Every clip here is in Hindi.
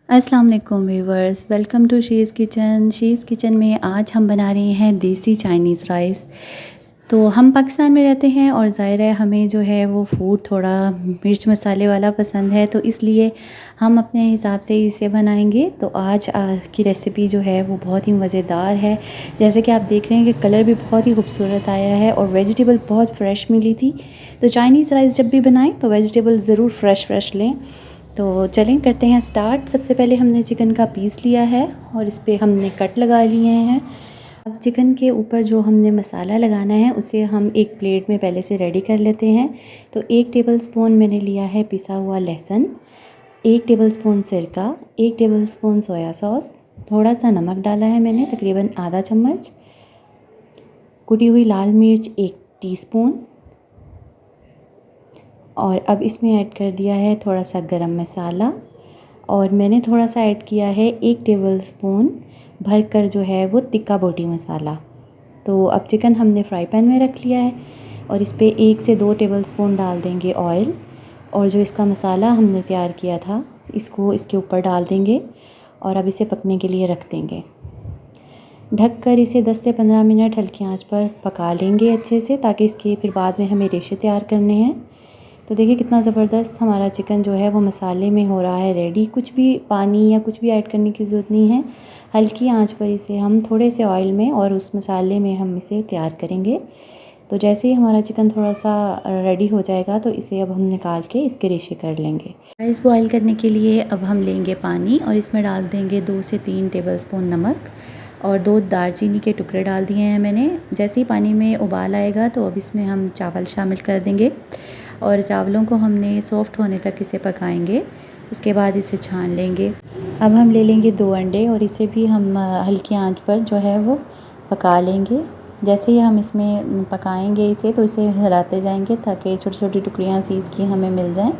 अस्सलाम वालेकुम viewers, welcome to she's kitchen. She's kitchen में आज हम बना रहे हैं देसी चाइनीज़ राइस। तो हम पाकिस्तान में रहते हैं और ज़ाहिर है हमें जो है वो फूड थोड़ा मिर्च मसाले वाला पसंद है, तो इसलिए हम अपने हिसाब से इसे बनाएंगे। तो आज की रेसिपी जो है वो बहुत ही मज़ेदार है। जैसे कि आप देख रहे हैं कि कलर भी बहुत ही खूबसूरत आया है और वेजिटेबल बहुत फ़्रेश मिली थी। तो चाइनीज़ राइस जब भी बनाएं तो वेजिटेबल ज़रूर फ़्रेश लें। तो चलें करते हैं स्टार्ट। सबसे पहले हमने चिकन का पीस लिया है और इस पर हमने कट लगा लिए हैं। अब चिकन के ऊपर जो हमने मसाला लगाना है उसे हम एक प्लेट में पहले से रेडी कर लेते हैं। तो 1 टेबलस्पून मैंने लिया है पिसा हुआ लहसुन, 1 टेबलस्पून सिरका, 1 टेबलस्पून सोया सॉस, थोड़ा सा नमक डाला है मैंने तकरीबन आधा चम्मच, कुटी हुई लाल मिर्च 1 टीस्पून, और अब इसमें ऐड कर दिया है थोड़ा सा गरम मसाला, और मैंने थोड़ा सा ऐड किया है 1 टेबलस्पून भरकर जो है वो तिक्का बोटी मसाला। तो अब चिकन हमने फ्राई पैन में रख लिया है और इस पे 1 से 2 टेबलस्पून डाल देंगे ऑयल, और जो इसका मसाला हमने तैयार किया था इसको इसके ऊपर डाल देंगे और अब इसे पकने के लिए रख देंगे। ढककर इसे 10 से 15 मिनट हल्की आंच पर पका लेंगे अच्छे से, ताकि इसके फिर बाद में हमें रेशे तैयार करने हैं। तो देखिए कितना ज़बरदस्त हमारा चिकन जो है वो मसाले में हो रहा है रेडी। कुछ भी पानी या कुछ भी ऐड करने की ज़रूरत नहीं है। हल्की आंच पर इसे हम थोड़े से ऑयल में और उस मसाले में हम इसे तैयार करेंगे। तो जैसे ही हमारा चिकन थोड़ा सा रेडी हो जाएगा तो इसे अब हम निकाल के इसके रेशे कर लेंगे। राइस बॉईल करने के लिए अब हम लेंगे पानी और इसमें डाल देंगे 2 से 3 टेबलस्पून नमक और 2 दालचीनी के टुकड़े डाल दिए हैं मैंने। जैसे ही पानी में उबाल आएगा तो अब इसमें हम चावल शामिल कर देंगे और चावलों को हमने सॉफ़्ट होने तक इसे पकाएंगे। उसके बाद इसे छान लेंगे। अब हम ले लेंगे 2 अंडे और इसे भी हम हल्की आंच पर जो है वो पका लेंगे। जैसे ही हम इसमें पकाएंगे इसे तो इसे हिलाते जाएंगे ताकि छोटी छोटी टुकड़ियाँ सी इसकी हमें मिल जाएं।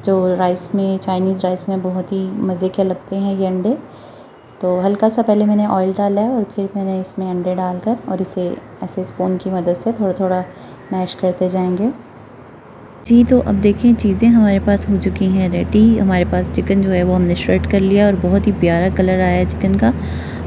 जो राइस में, चाइनीज़ राइस में बहुत ही मज़े के लगते हैं ये अंडे। तो हल्का सा पहले मैंने ऑयल डाला है और फिर मैंने इसमें अंडे डालकर और इसे ऐसे स्पून की मदद से थोड़ा थोड़ा मैश करते जाएंगे। जी, तो अब देखें चीज़ें हमारे पास हो चुकी हैं रेडी। हमारे पास चिकन जो है वो हमने श्रेड कर लिया और बहुत ही प्यारा कलर आया है चिकन का,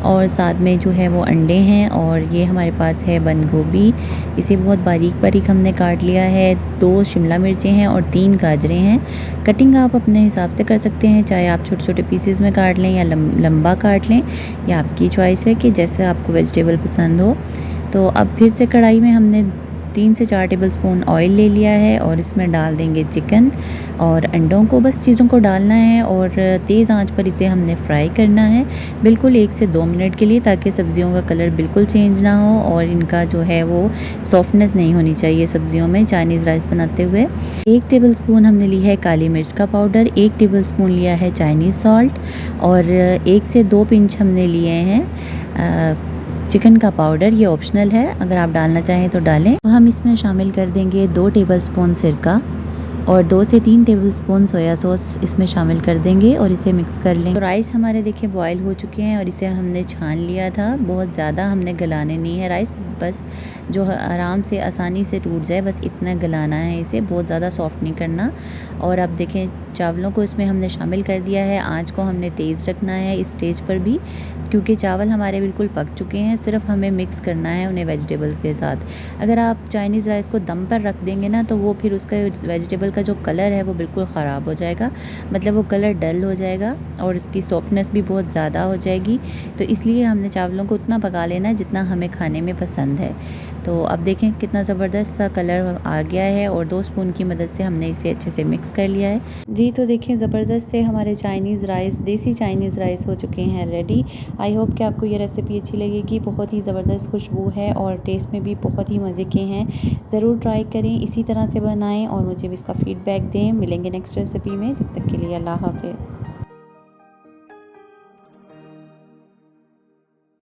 और साथ में जो है वो अंडे हैं, और ये हमारे पास है बंद गोभी। इसे बहुत बारीक बारीक हमने काट लिया है। 2 शिमला मिर्चें हैं और 3 गाजरें हैं। कटिंग आप अपने हिसाब से कर सकते हैं, चाहे आप छोटे छोटे पीसेस में काट लें या लंबा काट लें, या आपकी चॉइस है कि जैसे आपको वेजिटेबल पसंद हो। तो अब फिर से कढ़ाई में हमने 3 से 4 टेबलस्पून ऑयल ले लिया है और इसमें डाल देंगे चिकन और अंडों को। बस चीज़ों को डालना है और तेज़ आंच पर इसे हमने फ्राई करना है बिल्कुल 1 से 2 मिनट के लिए, ताकि सब्ज़ियों का कलर बिल्कुल चेंज ना हो और इनका जो है वो सॉफ्टनेस नहीं होनी चाहिए सब्ज़ियों में चाइनीज़ राइस बनाते हुए। 1 टेबलस्पून हमने ली है काली मिर्च का पाउडर, 1 टेबलस्पून लिया है चाइनीज़ सॉल्ट, और 1 से 2 पिंच हमने लिए हैं चिकन का पाउडर। ये ऑप्शनल है, अगर आप डालना चाहें तो डालें। तो हम इसमें शामिल कर देंगे 2 टेबलस्पून सिरका और 2 से 3 टेबलस्पून सोया सॉस इसमें शामिल कर देंगे और इसे मिक्स कर लेंगे। तो राइस हमारे देखिए बॉयल हो चुके हैं और इसे हमने छान लिया था। बहुत ज़्यादा हमने गलाने नहीं है राइस, बस जो आराम से आसानी से टूट जाए बस इतना गलाना है इसे, बहुत ज़्यादा सॉफ्ट नहीं करना। और अब देखें चावलों को इसमें हमने शामिल कर दिया है। आँच को हमने तेज़ रखना है इस स्टेज पर भी, क्योंकि चावल हमारे बिल्कुल पक चुके हैं। सिर्फ हमें मिक्स करना है उन्हें वेजिटेबल्स के साथ। अगर आप चाइनीज़ राइस को दम पर रख देंगे ना तो वो फिर उसका वेजिटेबल का जो कलर है वो बिल्कुल ख़राब हो जाएगा, मतलब वो कलर डल हो जाएगा और उसकी सॉफ्टनेस भी बहुत ज़्यादा हो जाएगी। तो इसलिए हमने चावलों को उतना पका लेना है जितना हमें खाने में पसंद है। तो अब देखें कितना ज़बरदस्त सा कलर आ गया है और 2 स्पून की मदद से हमने इसे अच्छे से मिक्स कर लिया है। जी, तो देखें ज़बरदस्त से हमारे चाइनीज़ राइस, देसी चाइनीज़ राइस हो चुके हैं रेडी। आई होप कि आपको ये रेसिपी अच्छी लगेगी। बहुत ही ज़बरदस्त खुशबू है और टेस्ट में भी बहुत ही मज़े के हैं। ज़रूर ट्राई करें, इसी तरह से बनाएं और मुझे भी इसका फ़ीडबैक दें। मिलेंगे नेक्स्ट रेसिपी में, जब तक के लिए अल्लाह हाफ़िज़।